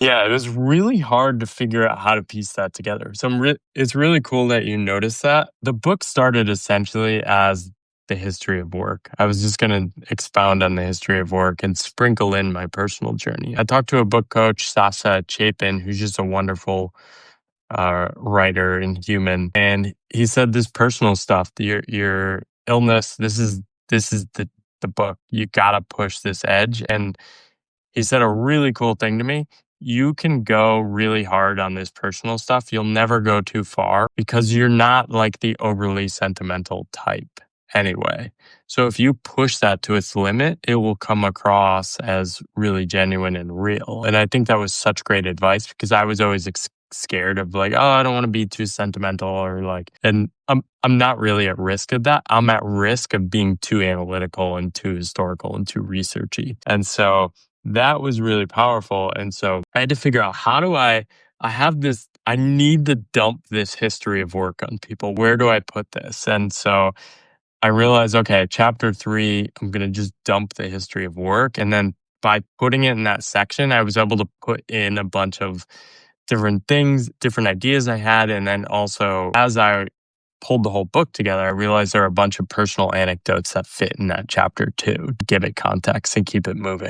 Yeah, it was really hard to figure out how to piece that together. So it's really cool that you noticed that. The book started essentially as the history of work. I was just going to expound on the history of work and sprinkle in my personal journey. I talked to a book coach, Sasha Chapin, who's just a wonderful writer and human, and he said this personal stuff, your illness. This is the book. You gotta push this edge, and he said a really cool thing to me. You can go really hard on this personal stuff. You'll never go too far because you're not like the overly sentimental type anyway. So if you push that to its limit, it will come across as really genuine and real. And I think that was such great advice because I was always scared of like, oh, I don't want to be too sentimental or like, and I'm not really at risk of that. I'm at risk of being too analytical and too historical and too researchy. And so that was really powerful. And so I had to figure out I need to dump this history of work on people. Where do I put this? And so I realized, okay, chapter 3, I'm going to just dump the history of work. And then by putting it in that section, I was able to put in a bunch of different things, different ideas I had. And then also, as I pulled the whole book together, I realized there are a bunch of personal anecdotes that fit in that chapter too, to give it context and keep it moving.